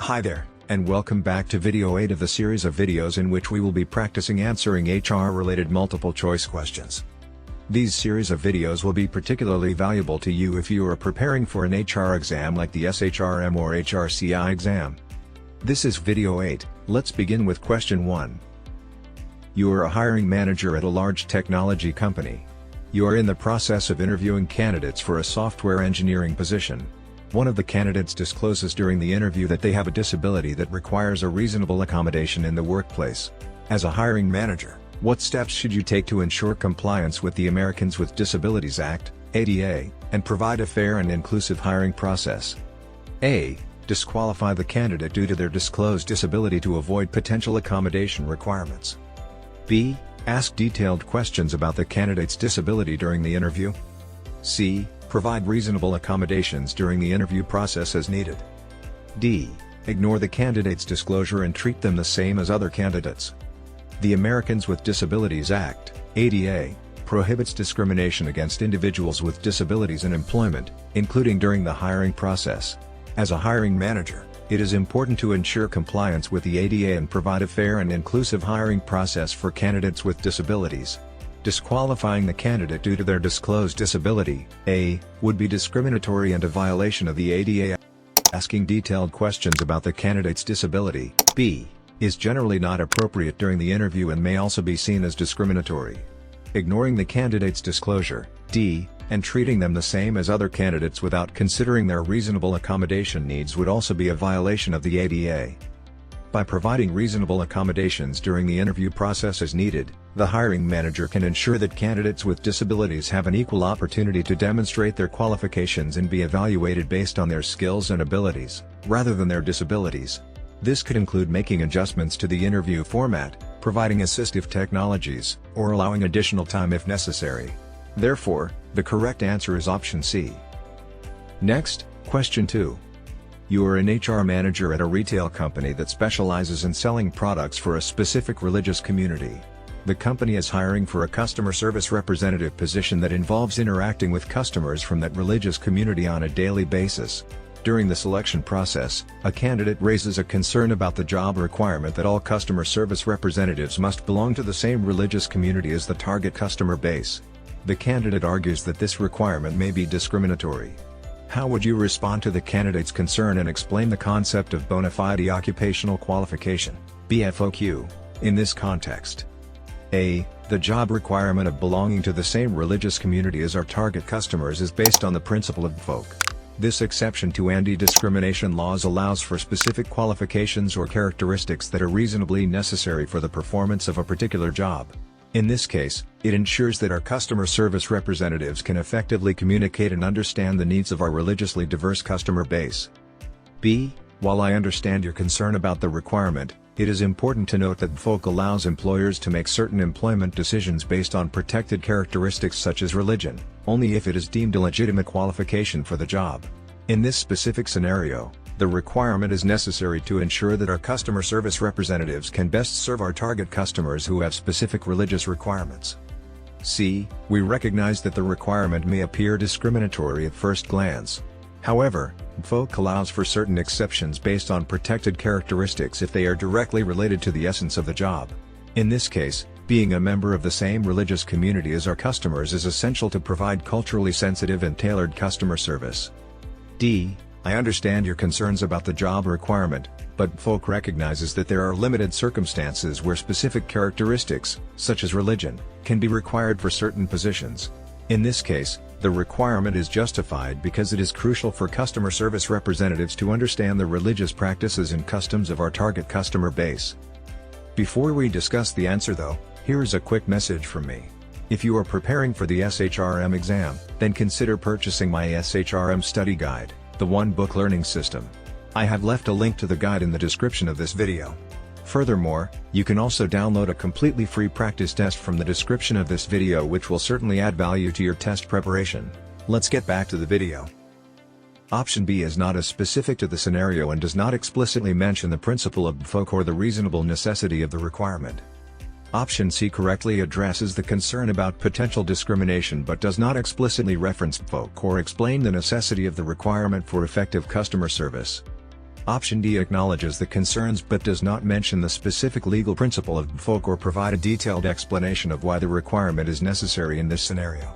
Hi there, and welcome back to video 8 of the series of videos in which we will be practicing answering HR-related multiple-choice questions. These series of videos will be particularly valuable to you if you are preparing for an HR exam like the SHRM or HRCI exam. This is video 8, let's begin with question 1. You are a hiring manager at a large technology company. You are in the process of interviewing candidates for a software engineering position. One of the candidates discloses during the interview that they have a disability that requires a reasonable accommodation in the workplace. As a hiring manager, what steps should you take to ensure compliance with the Americans with Disabilities Act, ADA, and provide a fair and inclusive hiring process? A. Disqualify the candidate due to their disclosed disability to avoid potential accommodation requirements. B. Ask detailed questions about the candidate's disability during the interview. C. Provide reasonable accommodations during the interview process as needed. D. Ignore the candidate's disclosure and treat them the same as other candidates. The Americans with Disabilities Act, ADA, prohibits discrimination against individuals with disabilities in employment, including during the hiring process. As a hiring manager, it is important to ensure compliance with the ADA and provide a fair and inclusive hiring process for candidates with disabilities. Disqualifying the candidate due to their disclosed disability, A, would be discriminatory and a violation of the ADA. Asking detailed questions about the candidate's disability, B, is generally not appropriate during the interview and may also be seen as discriminatory. Ignoring the candidate's disclosure, D, and treating them the same as other candidates without considering their reasonable accommodation needs would also be a violation of the ADA. By providing reasonable accommodations during the interview process as needed, the hiring manager can ensure that candidates with disabilities have an equal opportunity to demonstrate their qualifications and be evaluated based on their skills and abilities, rather than their disabilities. This could include making adjustments to the interview format, providing assistive technologies, or allowing additional time if necessary. Therefore, the correct answer is option C. Next, question 2. You are an HR manager at a retail company that specializes in selling products for a specific religious community. The company is hiring for a customer service representative position that involves interacting with customers from that religious community on a daily basis. During the selection process, a candidate raises a concern about the job requirement that all customer service representatives must belong to the same religious community as the target customer base. The candidate argues that this requirement may be discriminatory. How would you respond to the candidate's concern and explain the concept of bona fide occupational qualification, BFOQ, in this context? A. The job requirement of belonging to the same religious community as our target customers is based on the principle of BFOQ. This exception to anti-discrimination laws allows for specific qualifications or characteristics that are reasonably necessary for the performance of a particular job. In this case, it ensures that our customer service representatives can effectively communicate and understand the needs of our religiously diverse customer base. B. While I understand your concern about the requirement, it is important to note that BFOQ allows employers to make certain employment decisions based on protected characteristics such as religion, only if it is deemed a legitimate qualification for the job. In this specific scenario, the requirement is necessary to ensure that our customer service representatives can best serve our target customers who have specific religious requirements. C. We recognize that the requirement may appear discriminatory at first glance. However, BFOQ allows for certain exceptions based on protected characteristics if they are directly related to the essence of the job. In this case, being a member of the same religious community as our customers is essential to provide culturally sensitive and tailored customer service. D. I understand your concerns about the job requirement, but BFOQ recognizes that there are limited circumstances where specific characteristics, such as religion, can be required for certain positions. In this case, the requirement is justified because it is crucial for customer service representatives to understand the religious practices and customs of our target customer base. Before we discuss the answer though, here is a quick message from me. If you are preparing for the SHRM exam, then consider purchasing my SHRM study guide, the one-book learning system. I have left a link to the guide in the description of this video. Furthermore, you can also download a completely free practice test from the description of this video which will certainly add value to your test preparation. Let's get back to the video. Option B is not as specific to the scenario and does not explicitly mention the principle of BFOQ or the reasonable necessity of the requirement. Option C correctly addresses the concern about potential discrimination but does not explicitly reference BFOQ or explain the necessity of the requirement for effective customer service. Option D acknowledges the concerns but does not mention the specific legal principle of BFOQ or provide a detailed explanation of why the requirement is necessary in this scenario.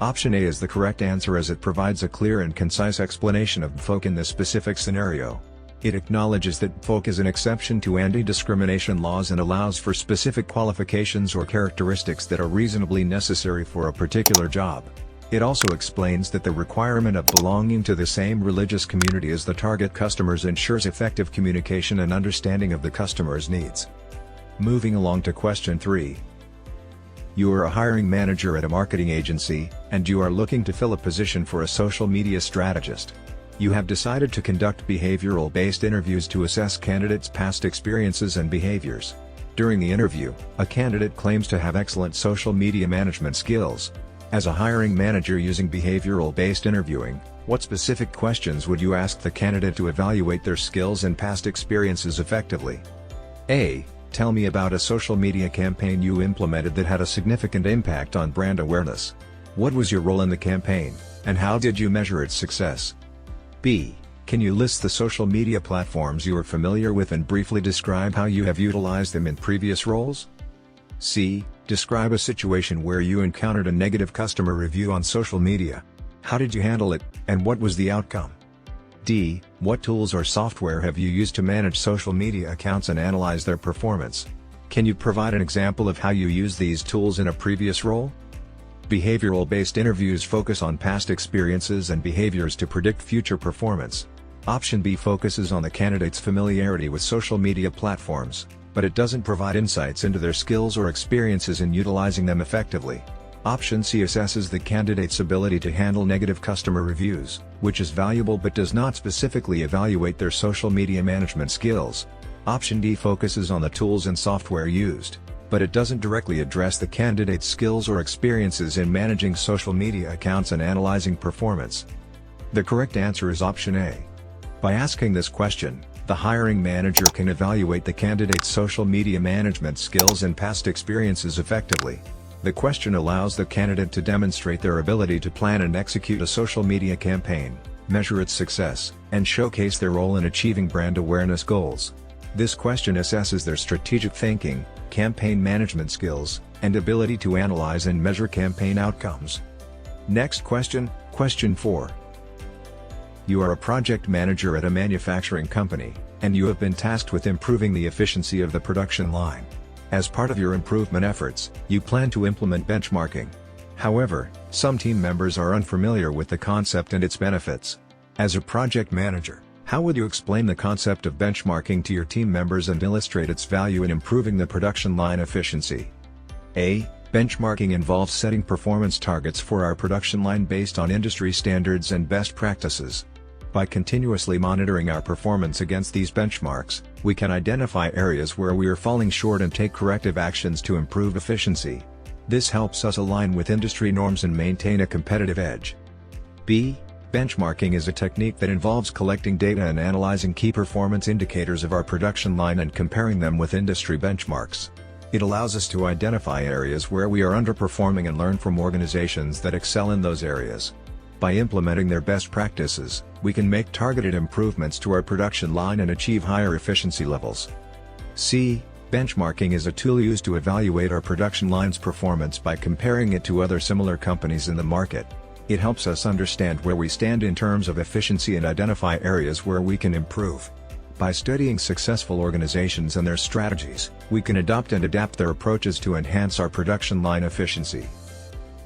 Option A is the correct answer as it provides a clear and concise explanation of BFOQ in this specific scenario. It acknowledges that BFOQ is an exception to anti-discrimination laws and allows for specific qualifications or characteristics that are reasonably necessary for a particular job. It also explains that the requirement of belonging to the same religious community as the target customers ensures effective communication and understanding of the customer's needs. Moving along to question 3. You are a hiring manager at a marketing agency, and you are looking to fill a position for a social media strategist. You have decided to conduct behavioral-based interviews to assess candidates' past experiences and behaviors. During the interview, a candidate claims to have excellent social media management skills. As a hiring manager using behavioral-based interviewing, what specific questions would you ask the candidate to evaluate their skills and past experiences effectively? A. Tell me about a social media campaign you implemented that had a significant impact on brand awareness. What was your role in the campaign, and how did you measure its success? B. Can you list the social media platforms you are familiar with and briefly describe how you have utilized them in previous roles? C. Describe a situation where you encountered a negative customer review on social media. How did you handle it, and what was the outcome? D. What tools or software have you used to manage social media accounts and analyze their performance? Can you provide an example of how you use these tools in a previous role? Behavioral-based interviews focus on past experiences and behaviors to predict future performance. Option B focuses on the candidate's familiarity with social media platforms, but it doesn't provide insights into their skills or experiences in utilizing them effectively. Option C assesses the candidate's ability to handle negative customer reviews, which is valuable but does not specifically evaluate their social media management skills. Option D focuses on the tools and software used, but it doesn't directly address the candidate's skills or experiences in managing social media accounts and analyzing performance. The correct answer is option A. By asking this question, the hiring manager can evaluate the candidate's social media management skills and past experiences effectively. The question allows the candidate to demonstrate their ability to plan and execute a social media campaign, measure its success, and showcase their role in achieving brand awareness goals. This question assesses their strategic thinking, campaign management skills, and ability to analyze and measure campaign outcomes. Next question, question 4. You are a project manager at a manufacturing company, and you have been tasked with improving the efficiency of the production line. As part of your improvement efforts, you plan to implement benchmarking. However, some team members are unfamiliar with the concept and its benefits. As a project manager, how would you explain the concept of benchmarking to your team members and illustrate its value in improving the production line efficiency? A. Benchmarking involves setting performance targets for our production line based on industry standards and best practices. By continuously monitoring our performance against these benchmarks, we can identify areas where we are falling short and take corrective actions to improve efficiency. This helps us align with industry norms and maintain a competitive edge. B. Benchmarking is a technique that involves collecting data and analyzing key performance indicators of our production line and comparing them with industry benchmarks. It allows us to identify areas where we are underperforming and learn from organizations that excel in those areas. By implementing their best practices, we can make targeted improvements to our production line and achieve higher efficiency levels. C. Benchmarking is a tool used to evaluate our production line's performance by comparing it to other similar companies in the market. It helps us understand where we stand in terms of efficiency and identify areas where we can improve. By studying successful organizations and their strategies, we can adopt and adapt their approaches to enhance our production line efficiency.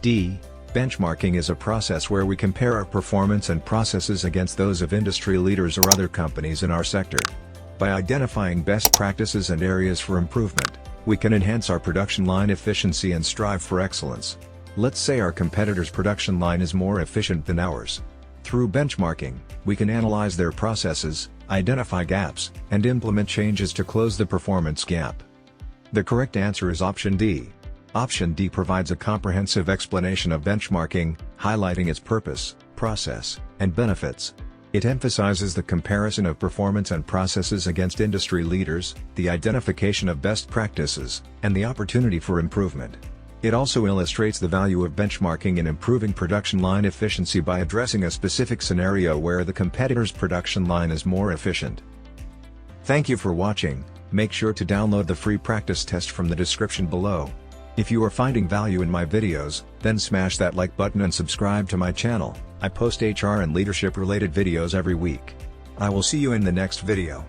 D. Benchmarking is a process where we compare our performance and processes against those of industry leaders or other companies in our sector. By identifying best practices and areas for improvement, we can enhance our production line efficiency and strive for excellence. Let's say our competitor's production line is more efficient than ours. Through benchmarking, we can analyze their processes, identify gaps, and implement changes to close the performance gap. The correct answer is option D. Option D provides a comprehensive explanation of benchmarking, highlighting its purpose, process, and benefits. It emphasizes the comparison of performance and processes against industry leaders, the identification of best practices, and the opportunity for improvement. It also illustrates the value of benchmarking in improving production line efficiency by addressing a specific scenario where the competitor's production line is more efficient. Thank you for watching. Make sure to download the free practice test from the description below. If you are finding value in my videos, then smash that like button and subscribe to my channel. I post HR and leadership related videos every week. I will see you in the next video.